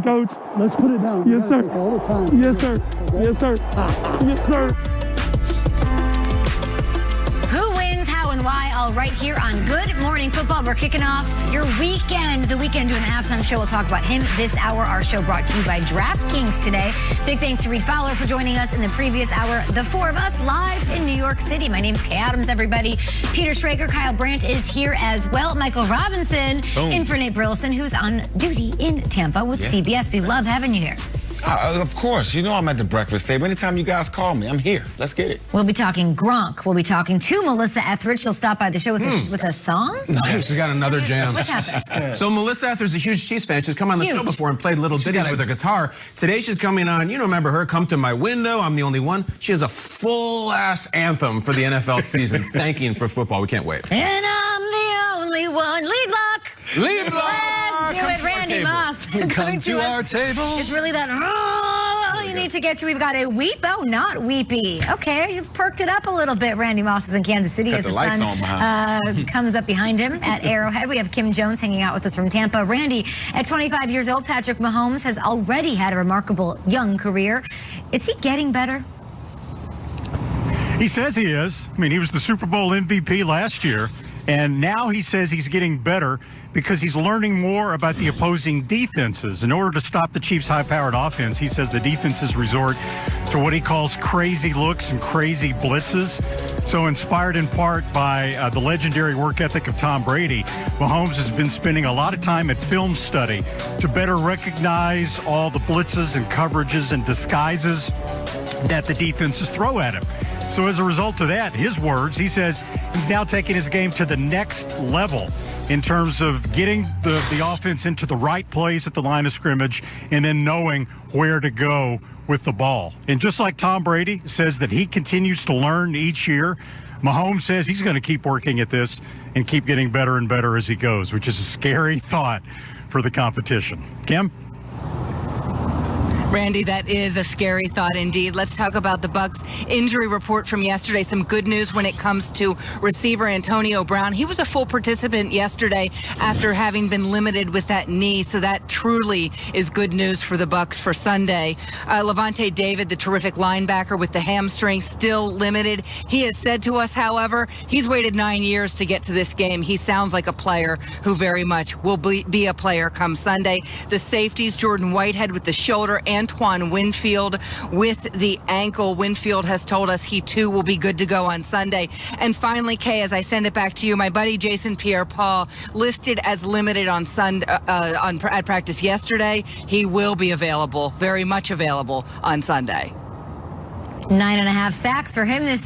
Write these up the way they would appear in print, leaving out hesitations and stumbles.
down, Coach. Let's put it down. Yes, sir. All the time. Yes, sir. Okay. Yes, sir. Yes, sir. Who wins, how, and why, all right here on Good Morning Football. We're kicking off your weekend, the Weekend doing the halftime show. We'll talk about him this hour. Our show brought to you by DraftKings today. Big thanks to Reed Fowler for joining us in the previous hour. The four of us live in New York City. My name's Kay Adams, everybody. Peter Schrager, Kyle Brandt is here as well. Michael Robinson, in for Nate Burleson, who's on duty in Tampa with CBS. We love having you here. Of course. You know I'm at the breakfast table. Anytime you guys call me, I'm here. Let's get it. We'll be talking Gronk. We'll be talking to Melissa Etheridge. She'll stop by the show with a song. Nice. She got another jam. What happened? So Melissa Etheridge's a huge Chiefs fan. She's come on the show before and played little ditties with her guitar. Today she's coming on, you know, remember her, Come to My Window, I'm the Only One. She has a full-ass anthem for the NFL season, thanking for football. We can't wait. And I'm the only one. Lead block. Lead block. Let's do it, Randy Moss. Come to our table. It's really that, you need to get to. We've got a weep. Oh, not weepy. Okay, you've perked it up a little bit. Randy Moss is in Kansas City as the lights sun on behind. comes up behind him at Arrowhead. We have Kim Jones hanging out with us from Tampa. Randy, at 25 years old, Patrick Mahomes has already had a remarkable young career. Is he getting better? He says he is. I mean, he was the Super Bowl MVP last year, and now he says he's getting better because he's learning more about the opposing defenses. In order to stop the Chiefs' high-powered offense, he says the defenses resort to what he calls crazy looks and crazy blitzes. So inspired in part by the legendary work ethic of Tom Brady, Mahomes has been spending a lot of time at film study to better recognize all the blitzes and coverages and disguises that the defenses throw at him. So as a result of that, his words, he says he's now taking his game to the next level in terms of getting the offense into the right place at the line of scrimmage and then knowing where to go with the ball. And just like Tom Brady says that he continues to learn each year, Mahomes says he's going to keep working at this and keep getting better and better as he goes, which is a scary thought for the competition. Kim? Randy, that is a scary thought indeed. Let's talk about the Bucs injury report from yesterday. Some good news when it comes to receiver Antonio Brown. He was a full participant yesterday after having been limited with that knee, so that truly is good news for the Bucs for Sunday. Levante David, the terrific linebacker with the hamstring, still limited. He has said to us, however, he's waited 9 years to get to this game. He sounds like a player who very much will be a player come Sunday. The safeties, Jordan Whitehead with the shoulder, Antoine Winfield with the ankle. Winfield has told us he too will be good to go on Sunday. And finally, Kay, as I send it back to you, my buddy Jason Pierre-Paul listed as limited on Sunday at practice yesterday. He will be available, very much available on Sunday. 9.5 sacks for him this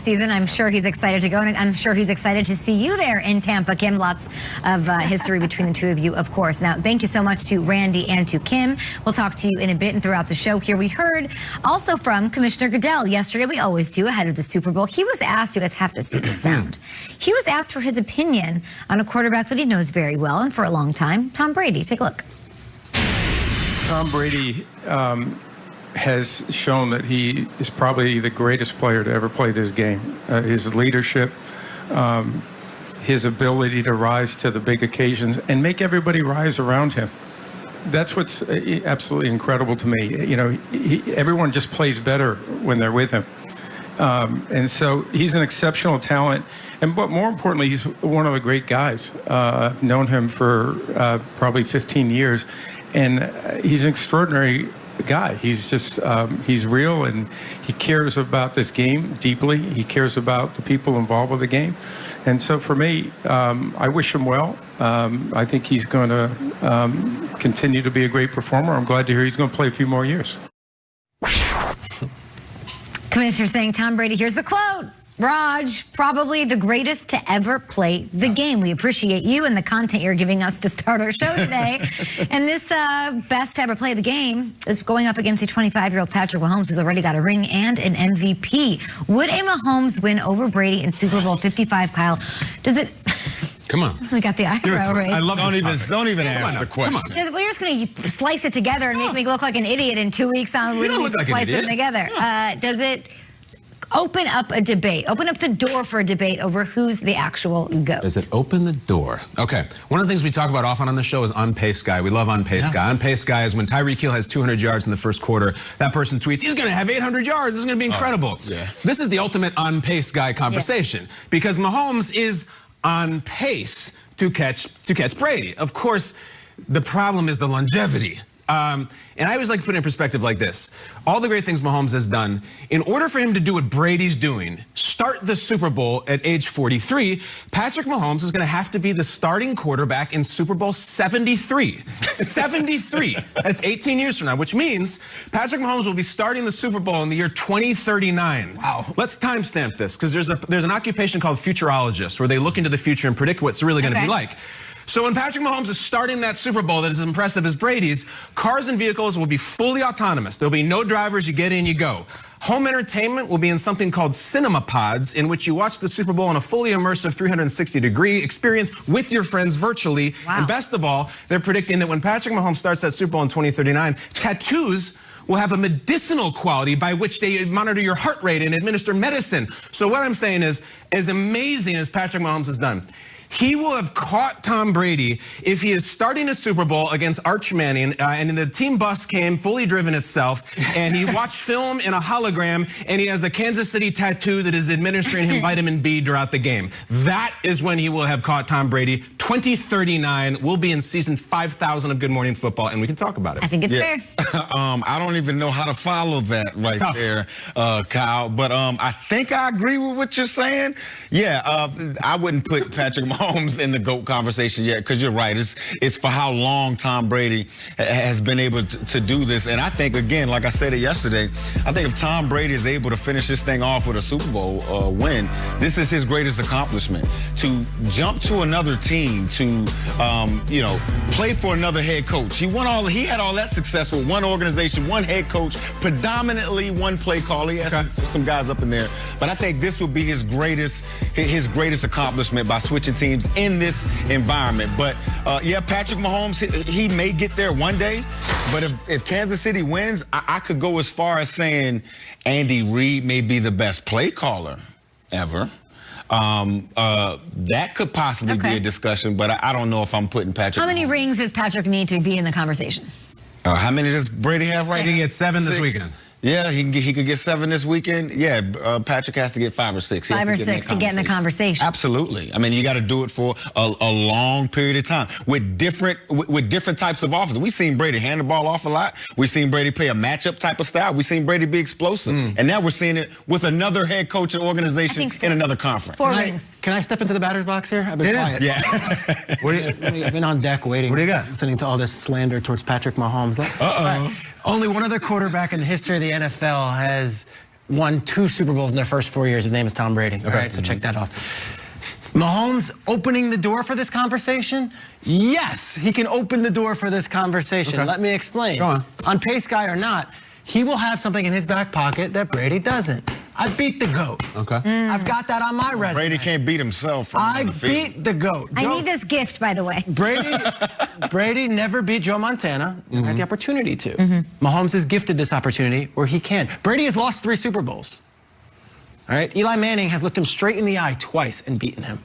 season. I'm sure he's excited to go, and I'm sure he's excited to see you there in Tampa, Kim. Lots of history between the two of you, of course. Now, thank you so much to Randy and to Kim. We'll talk to you in a bit and throughout the show here. We heard also from Commissioner Goodell yesterday. We always do ahead of the Super Bowl. He was asked, you guys have to see the sound. He was asked for his opinion on a quarterback that he knows very well and for a long time, Tom Brady. Take a look. Tom Brady has shown that he is probably the greatest player to ever play this game. His leadership, his ability to rise to the big occasions and make everybody rise around him. That's what's absolutely incredible to me. You know, everyone just plays better when they're with him. And so he's an exceptional talent. But more importantly, he's one of the great guys. I've known him for probably 15 years. And he's an extraordinary guy. He's just, he's real, and he cares about this game deeply. He cares about the people involved with the game. And so for me, I wish him well. I think he's going to continue to be a great performer. I'm glad to hear he's going to play a few more years. Commissioner saying Tom Brady, here's the quote. Raj, probably the greatest to ever play the game. We appreciate you and the content you're giving us to start our show today. And this best to ever play the game is going up against a 25-year-old Patrick Mahomes, who's already got a ring and an MVP. Would a Mahomes win over Brady in Super Bowl 55, Kyle? Does it... Come on. We got the eyebrow raised. I love Don't even ask the question. We're just going to slice it together and make me look like an idiot in 2 weeks. We don't look like an slice idiot. it together. Does it... open up a debate, open up the door for a debate over who's the actual GOAT. Does it open the door? Okay. One of the things we talk about often on the show is on-pace guy. We love on-pace guy. On-pace guy is when Tyreek Hill has 200 yards in the first quarter. That person tweets, he's going to have 800 yards. This is going to be incredible. This is the ultimate on-pace guy conversation because Mahomes is on pace to catch Brady. Of course, the problem is the longevity. And I always like to put it in perspective like this. All the great things Mahomes has done, in order for him to do what Brady's doing, start the Super Bowl at age 43, Patrick Mahomes is going to have to be the starting quarterback in Super Bowl 73. 73. That's 18 years from now, which means Patrick Mahomes will be starting the Super Bowl in the year 2039. Wow. Let's timestamp this, because there's an occupation called futurologist, where they look into the future and predict what's really going to be like. So when Patrick Mahomes is starting that Super Bowl that is as impressive as Brady's, cars and vehicles will be fully autonomous. There'll be no drivers. You get in, you go. Home entertainment will be in something called cinema pods, in which you watch the Super Bowl in a fully immersive 360-degree experience with your friends virtually. Wow. And best of all, they're predicting that when Patrick Mahomes starts that Super Bowl in 2039, tattoos will have a medicinal quality by which they monitor your heart rate and administer medicine. So what I'm saying is, as amazing as Patrick Mahomes has done, he will have caught Tom Brady if he is starting a Super Bowl against Arch Manning, and the team bus came fully driven itself, and he watched film in a hologram, and he has a Kansas City tattoo that is administering him vitamin B throughout the game. That is when he will have caught Tom Brady. 2039 will be in season 5,000 of Good Morning Football, and we can talk about it. I think it's fair. I don't even know how to follow that right there, Kyle, but I think I agree with what you're saying. Yeah, I wouldn't put Patrick Mahomes in the GOAT conversation yet, because you're right. It's for how long Tom Brady has been able to do this. And I think, again, like I said it yesterday, I think if Tom Brady is able to finish this thing off with a Super Bowl win, this is his greatest accomplishment. To jump to another team, to you know, play for another head coach. He had all that success with one organization, one head coach, predominantly one play caller. He has some guys up in there, but I think this will be his greatest accomplishment by switching teams in this environment. But yeah, Patrick Mahomes, he may get there one day, but if Kansas City wins, I could go as far as saying Andy Reid may be the best play caller ever. That could possibly be a discussion, but I don't know if I'm putting Patrick. How many rings does Patrick need to be in the conversation? How many does Brady have right now? He gets 7 this weekend. Yeah, he could get 7 this weekend. Yeah, Patrick has to get 5 or 6. 5 or 6 to get in the conversation. Absolutely. I mean, you got to do it for a long period of time with different types of offenses. We've seen Brady hand the ball off a lot. We've seen Brady play a matchup type of style. We've seen Brady be explosive. And now we're seeing it with another head coach and organization in another conference. 4 rings. Can I step into the batter's box here? I've been quiet. Yeah. I've been on deck waiting. What do you got? Listening to all this slander towards Patrick Mahomes. Only one other quarterback in the history of the NFL has won 2 Super Bowls in their first 4 years. His name is Tom Brady. All right, so check that off. Mahomes opening the door for this conversation? Yes, he can open the door for this conversation. Let me explain. Go on. On pace guy or not, he will have something in his back pocket that Brady doesn't. I beat the GOAT. I've got that on my resume. Brady can't beat himself. I beat the GOAT. I need this gift, by the way. Brady never beat Joe Montana. Had the opportunity to. Mahomes is gifted this opportunity where he can. Brady has lost 3 Super Bowls. All right. Eli Manning has looked him straight in the eye twice and beaten him.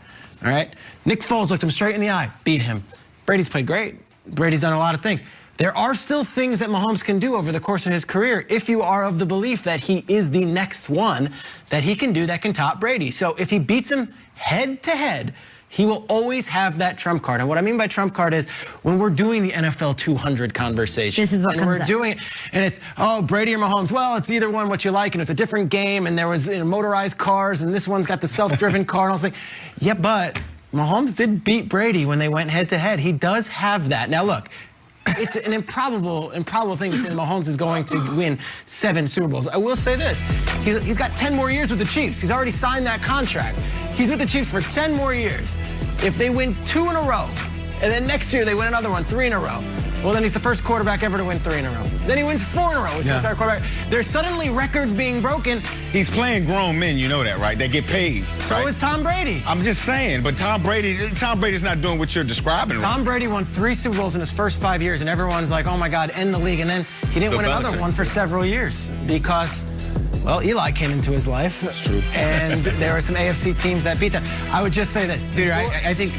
All right. Nick Foles looked him straight in the eye, beat him. Brady's played great. Brady's done a lot of things. There are still things that Mahomes can do over the course of his career if you are of the belief that he is the next one that he can do that can top Brady. So if he beats him head to head, he will always have that trump card. And what I mean by trump card is when we're doing the NFL 200 conversation. This is what and we're doing it, and it's, oh, Brady or Mahomes. Well, it's either one what you like, and it's a different game, and there was motorized cars, and this one's got the self-driven car. And I was like, yeah, but Mahomes did beat Brady when they went head to head. He does have that. Now, look. It's an improbable thing to say that Mahomes is going to win 7 Super Bowls. I will say this. He's got 10 more years with the Chiefs. He's already signed that contract. He's with the Chiefs for 10 more years. If they win 2 in a row, and then next year they win another one, 3 in a row, well, then he's the first quarterback ever to win 3 in a row. Then he wins 4 in a row as first quarterback. There's suddenly records being broken. He's playing grown men, you know that, right? They get paid. So is Tom Brady. I'm just saying, but Tom Brady's not doing what you're describing. Tom Brady won 3 Super Bowls in his first 5 years, and everyone's like, oh my God, end the league. And then he didn't win another one for several years because Well, Eli came into his life. That's true. And there were some AFC teams that beat them. I would just say this. Dude, I think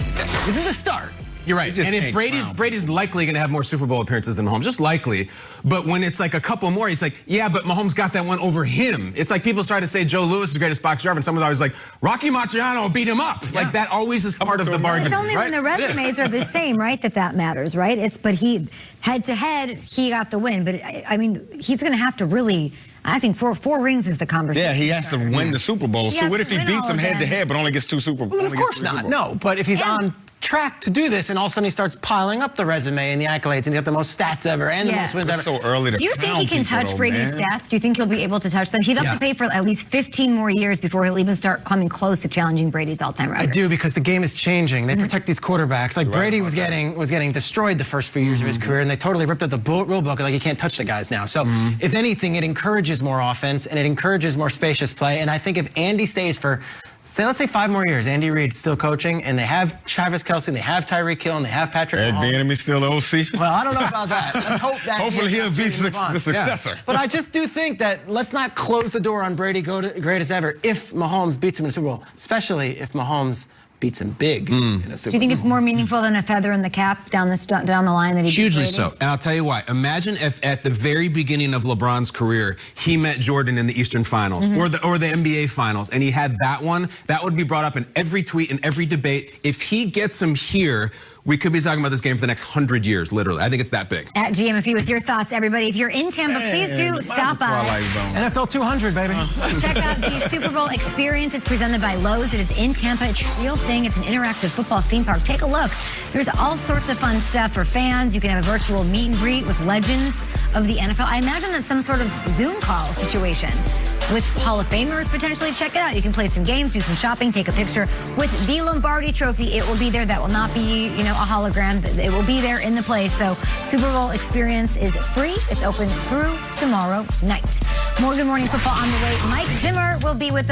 this is the start. You're right. And if Brady's likely going to have more Super Bowl appearances than Mahomes, just likely. But when it's like a couple more, he's like, yeah, but Mahomes got that one over him. It's like people try to say Joe Louis is the greatest boxer ever, and someone's always like, Rocky Marciano beat him up. Yeah. Like that always is part of the bargain. It's only when the resumes are the same, right, that matters, right? But he, head to head, he got the win. But I mean, he's going to have to really. I think four rings is the conversation. Yeah, he has to win the Super Bowls. So what if he beats him head to head, but only gets 2 Super Bowls? Well, of course not. No, but if he's on track to do this, and all of a sudden he starts piling up the resume and the accolades, and he got the most stats ever and the most wins ever. So early to Do you think he can touch Brady's stats? Do you think he'll be able to touch them? He'd have to pay for at least 15 more years before he'll even start coming close to challenging Brady's all-time record. I do, because the game is changing. They protect these quarterbacks. Like Brady was getting destroyed the first few years of his career, and they totally ripped up the rule book. Like, you can't touch the guys now. So if anything, it encourages more offense and it encourages more spacious play. And I think if Andy stays for, let's say 5 more years, Andy Reid's still coaching, and they have Travis Kelce, and they have Tyreek Hill, and they have Patrick Mahomes. The enemy still the OC? Well, I don't know about that. Let's hope that. Hopefully he'll be the successor. Yeah. But I just do think that let's not close the door on Brady go to greatest ever if Mahomes beats him in the Super Bowl, especially if Mahomes beats him big in a Super Bowl. Do you think it's more meaningful than a feather in the cap down the line that he hugely so? And I'll tell you why. Imagine if at the very beginning of LeBron's career he met Jordan in the Eastern Finals or the NBA Finals, and he had that one. That would be brought up in every tweet and every debate. If he gets him here, we could be talking about this game for the next 100 years, literally. I think it's that big. At GMFU with your thoughts, everybody. If you're in Tampa, please do stop by. NFL 200, baby. Check out the Super Bowl experience. It's presented by Lowe's. It is in Tampa. It's a real thing. It's an interactive football theme park. Take a look. There's all sorts of fun stuff for fans. You can have a virtual meet and greet with legends of the NFL. I imagine that's some sort of Zoom call situation with Hall of Famers potentially. Check it out. You can play some games, do some shopping, take a picture with the Lombardi Trophy. It will be there. That will not be, a hologram. It will be there in the place. So Super Bowl experience is free. It's open through tomorrow night. More Good Morning Football on the way. Mike Zimmer will be with us.